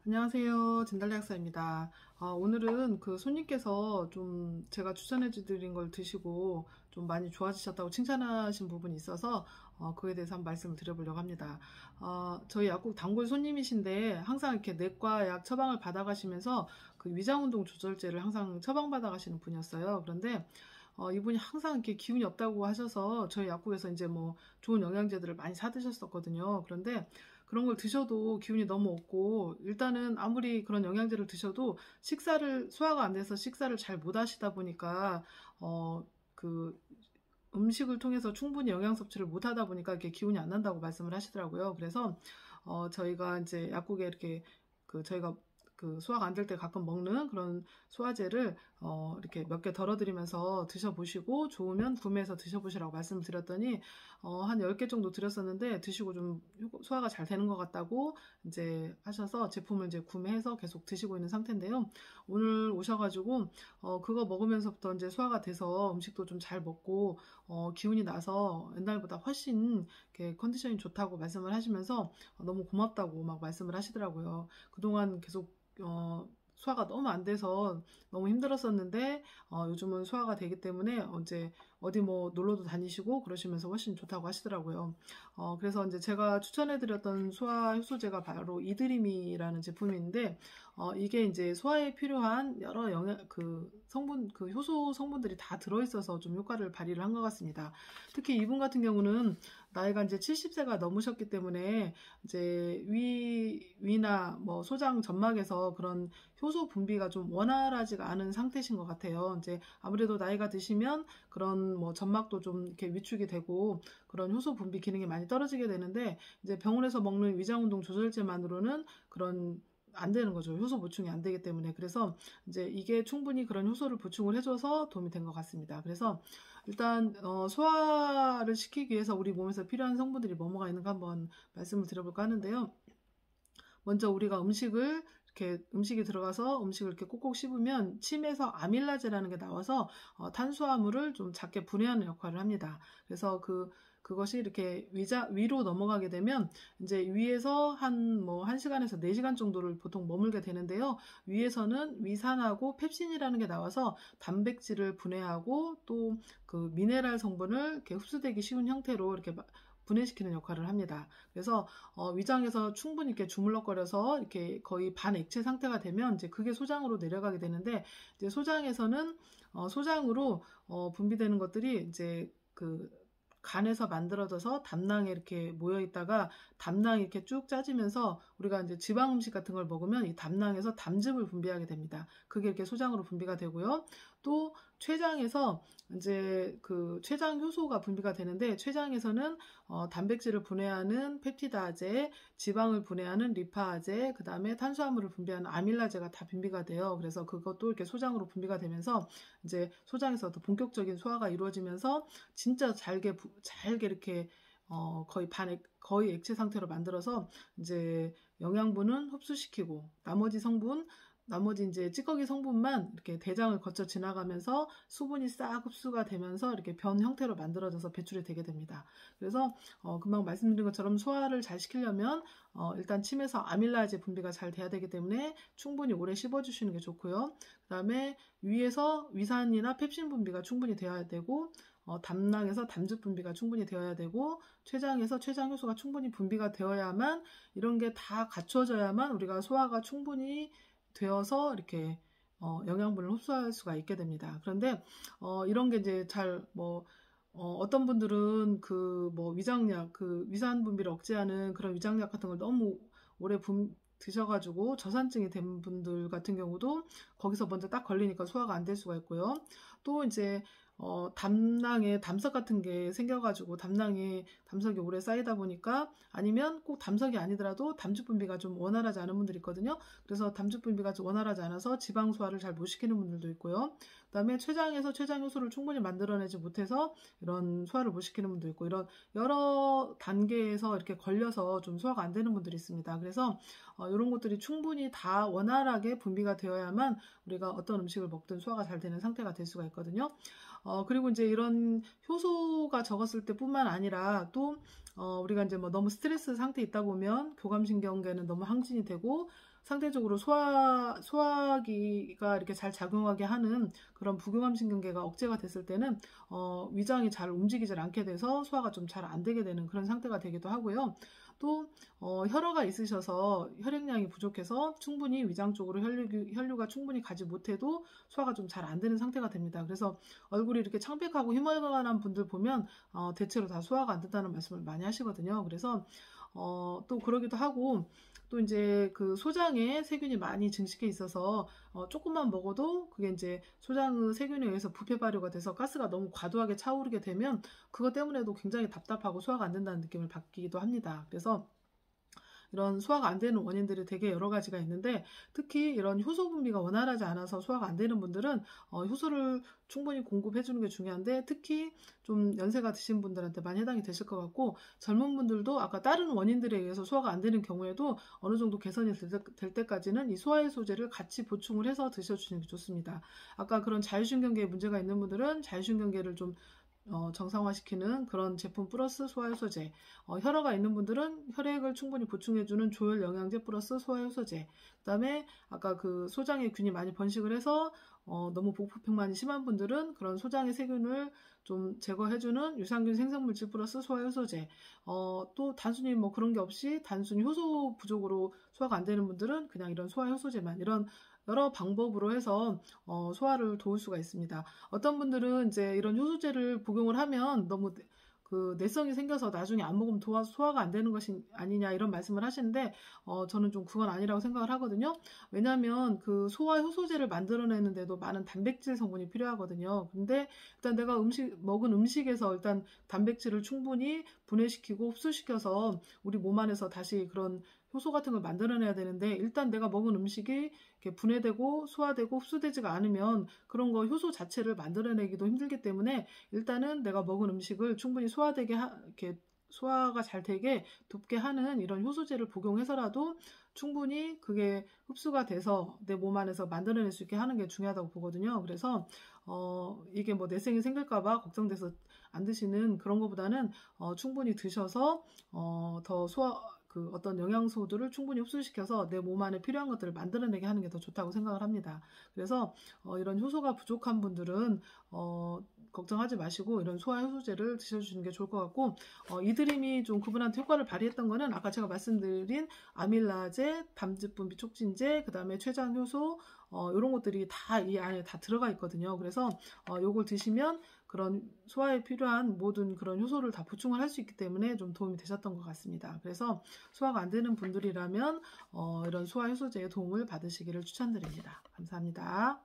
안녕하세요. 진달래 약사입니다. 오늘은 그 손님께서 좀 제가 추천해 드린 걸 드시고 좀 많이 좋아지셨다고 칭찬하신 부분이 있어서 그에 대해서 한번 말씀을 드려보려고 합니다. 저희 약국 단골 손님이신데 항상 이렇게 내과 약 처방을 받아가시면서 그 위장운동 조절제를 항상 처방받아가시는 분이었어요. 그런데 이분이 항상 이렇게 기운이 없다고 하셔서 저희 약국에서 이제 뭐 좋은 영양제들을 많이 사드셨었거든요. 그런데 그런 걸 드셔도 기운이 너무 없고, 일단은 아무리 그런 영양제를 드셔도 소화가 안 돼서 식사를 잘 못 하시다 보니까, 그 음식을 통해서 충분히 영양 섭취를 못 하다 보니까 이렇게 기운이 안 난다고 말씀을 하시더라고요. 그래서, 저희가 이제 약국에 이렇게 저희가 그 소화가 안 될 때 가끔 먹는 그런 소화제를 이렇게 몇 개 덜어드리면서 드셔보시고 좋으면 구매해서 드셔보시라고 말씀을 드렸더니 한 10개 정도 드렸었는데 드시고 좀 소화가 잘 되는 것 같다고 이제 하셔서 제품을 이제 구매해서 계속 드시고 있는 상태인데요. 오늘 오셔가지고 그거 먹으면서부터 이제 소화가 돼서 음식도 좀 잘 먹고 기운이 나서 옛날보다 훨씬 이렇게 컨디션이 좋다고 말씀을 하시면서 너무 고맙다고 막 말씀을 하시더라고요. 그동안 계속 소화가 너무 안 돼서 너무 힘들었었는데 요즘은 소화가 되기 때문에 이제 어디 뭐 놀러도 다니시고 그러시면서 훨씬 좋다고 하시더라고요. 그래서 이제 제가 추천해드렸던 소화 효소제가 바로 이드림이라는 제품인데 이게 이제 소화에 필요한 여러 그 효소 성분들이 다 들어있어서 좀 효과를 발휘를 한 것 같습니다. 특히 이분 같은 경우는 나이가 이제 70세가 넘으셨기 때문에 이제 위나 뭐 소장 점막에서 그런 효소 분비가 좀 원활하지가 않은 상태신 것 같아요. 이제 아무래도 나이가 드시면 그런 뭐 점막도 좀 이렇게 위축이 되고 그런 효소 분비 기능이 많이 떨어지게 되는데 이제 병원에서 먹는 위장운동 조절제만으로는 그런 안 되는 거죠. 효소 보충이 안 되기 때문에. 그래서 이제 이게 충분히 그런 효소를 보충을 해줘서 도움이 된 것 같습니다. 그래서 일단 소화를 시키기 위해서 우리 몸에서 필요한 성분들이 뭐뭐가 있는가 한번 말씀을 드려볼까 하는데요. 먼저 우리가 음식이 들어가서 음식을 이렇게 꼭꼭 씹으면 침에서 아밀라제라는 게 나와서 탄수화물을 좀 작게 분해하는 역할을 합니다. 그래서 그것이 이렇게 위로 넘어가게 되면 이제 위에서 한 1시간에서 4시간 정도를 보통 머물게 되는데요. 위에서는 위산하고 펩신이라는 게 나와서 단백질을 분해하고 또 그 미네랄 성분을 이렇게 흡수되기 쉬운 형태로 이렇게 분해시키는 역할을 합니다. 그래서 위장에서 충분히 이렇게 주물럭거려서 이렇게 거의 반액체 상태가 되면 이제 그게 소장으로 내려가게 되는데 이제 소장에서는 소장으로 분비되는 것들이 이제 간에서 만들어져서 담낭에 이렇게 모여 있다가 담낭이 이렇게 쭉 짜지면서 우리가 이제 지방 음식 같은 걸 먹으면 이 담낭에서 담즙을 분비하게 됩니다. 그게 이렇게 소장으로 분비가 되고요. 또 췌장에서 이제 그 췌장 효소가 분비가 되는데 췌장에서는 단백질을 분해하는 펩티다제, 지방을 분해하는 리파제, 그 다음에 탄수화물을 분비하는 아밀라제가 다 분비가 돼요. 그래서 그것도 이렇게 소장으로 분비가 되면서 이제 소장에서도 본격적인 소화가 이루어지면서 진짜 잘게 이렇게 거의 액체 상태로 만들어서 이제 영양분은 흡수시키고 나머지 이제 찌꺼기 성분만 이렇게 대장을 거쳐 지나가면서 수분이 싹 흡수가 되면서 이렇게 변 형태로 만들어져서 배출이 되게 됩니다. 그래서 금방 말씀드린 것처럼 소화를 잘 시키려면 일단 침에서 아밀라제 분비가 잘 돼야 되기 때문에 충분히 오래 씹어주시는 게 좋고요. 그 다음에 위에서 위산이나 펩신 분비가 충분히 되어야 되고 담낭에서 담즙 분비가 충분히 되어야 되고 췌장에서 췌장 효소가 충분히 분비가 되어야만 이런 게 다 갖춰져야만 우리가 소화가 충분히 되어서 이렇게 영양분을 흡수할 수가 있게 됩니다. 그런데 이런 게 이제 어떤 분들은 위장약, 위산 분비를 억제하는 그런 위장약 같은 걸 너무 오래 드셔가지고 저산증이 된 분들 같은 경우도 거기서 먼저 딱 걸리니까 소화가 안 될 수가 있고요. 또 이제 담낭에 담석 같은 게 생겨가지고 담석이 오래 쌓이다 보니까 아니면 꼭 담석이 아니더라도 담즙 분비가 좀 원활하지 않은 분들이 있거든요. 그래서 담즙 분비가 좀 원활하지 않아서 지방 소화를 잘 못 시키는 분들도 있고요. 그 다음에 췌장에서 췌장 효소를 충분히 만들어내지 못해서 이런 소화를 못 시키는 분도 있고 이런 여러 단계에서 이렇게 걸려서 좀 소화가 안 되는 분들이 있습니다. 그래서 이런 것들이 충분히 다 원활하게 분비가 되어야만 우리가 어떤 음식을 먹든 소화가 잘 되는 상태가 될 수가 있거든요. 그리고 이제 이런 효소가 적었을 때뿐만 아니라 또 우리가 이제 뭐 너무 스트레스 상태에 있다 보면 교감신경계는 너무 항진이 되고 상대적으로 소화기가 이렇게 잘 작용하게 하는 그런 부교감신경계가 억제가 됐을 때는 위장이 잘 움직이질 않게 돼서 소화가 좀 잘 안 되게 되는 그런 상태가 되기도 하고요. 또 혈어가 있으셔서 혈액량이 부족해서 충분히 위장 쪽으로 혈류가 충분히 가지 못해도 소화가 좀 잘 안 되는 상태가 됩니다. 그래서 얼굴이 이렇게 창백하고 희멀건한 분들 보면 대체로 다 소화가 안 된다는 말씀을 많이 하시거든요. 그래서 또 그러기도 하고 또 이제 그 소장에 세균이 많이 증식해 있어서 조금만 먹어도 그게 이제 소장의 세균에 의해서 부패 발효가 돼서 가스가 너무 과도하게 차오르게 되면 그것 때문에도 굉장히 답답하고 소화가 안 된다는 느낌을 받기도 합니다. 그래서 이런 소화가 안 되는 원인들이 되게 여러 가지가 있는데 특히 이런 효소 분비가 원활하지 않아서 소화가 안 되는 분들은 효소를 충분히 공급해 주는 게 중요한데 특히 좀 연세가 드신 분들한테 많이 해당이 되실 것 같고 젊은 분들도 아까 다른 원인들에 의해서 소화가 안 되는 경우에도 어느 정도 개선이 될 때까지는 이 소화효소제를 같이 보충을 해서 드셔주시는 게 좋습니다. 아까 그런 자율신경계에 문제가 있는 분들은 자율신경계를 좀 정상화시키는 그런 제품 플러스 소화효소제, 혈어가 있는 분들은 혈액을 충분히 보충해주는 조혈 영양제 플러스 소화효소제, 그 다음에 아까 그 소장에 균이 많이 번식을 해서 너무 복부팽만이 심한 분들은 그런 소장의 세균을 좀 제거해주는 유산균 생성물질 플러스 소화효소제, 또 단순히 뭐 그런 게 없이 단순히 효소 부족으로 소화가 안 되는 분들은 그냥 이런 소화효소제만 이런 여러 방법으로 해서 소화를 도울 수가 있습니다. 어떤 분들은 이제 이런 효소제를 복용을 하면 너무 그 내성이 생겨서 나중에 안 먹으면 소화가 안 되는 것이 아니냐 이런 말씀을 하시는데 저는 좀 그건 아니라고 생각을 하거든요. 왜냐하면 그 소화 효소제를 만들어내는데도 많은 단백질 성분이 필요하거든요. 근데 일단 내가 먹은 음식에서 일단 단백질을 충분히 분해시키고 흡수시켜서 우리 몸 안에서 다시 그런 효소 같은 걸 만들어내야 되는데 일단 내가 먹은 음식이 이렇게 분해되고 소화되고 흡수되지가 않으면 그런 거 효소 자체를 만들어내기도 힘들기 때문에 일단은 내가 먹은 음식을 충분히 이렇게 소화가 잘 되게 돕게 하는 이런 효소제를 복용해서라도 충분히 그게 흡수가 돼서 내 몸 안에서 만들어낼 수 있게 하는 게 중요하다고 보거든요. 그래서 이게 뭐 내성이 생길까봐 걱정돼서 안 드시는 그런 것보다는 충분히 드셔서 더 그 어떤 영양소들을 충분히 흡수시켜서 내 몸 안에 필요한 것들을 만들어내게 하는 게 더 좋다고 생각을 합니다. 그래서 이런 효소가 부족한 분들은 걱정하지 마시고 이런 소화효소제를 드셔주시는 게 좋을 것 같고 이드림이 좀 그분한테 효과를 발휘했던 거는 아까 제가 말씀드린 아밀라제, 담즙 분비 촉진제, 그 다음에 췌장효소 이런 것들이 다 이 안에 다 들어가 있거든요. 그래서 요걸 드시면 그런 소화에 필요한 모든 그런 효소를 다 보충을 할 수 있기 때문에 좀 도움이 되셨던 것 같습니다. 그래서 소화가 안 되는 분들이라면 이런 소화효소제의 도움을 받으시기를 추천드립니다. 감사합니다.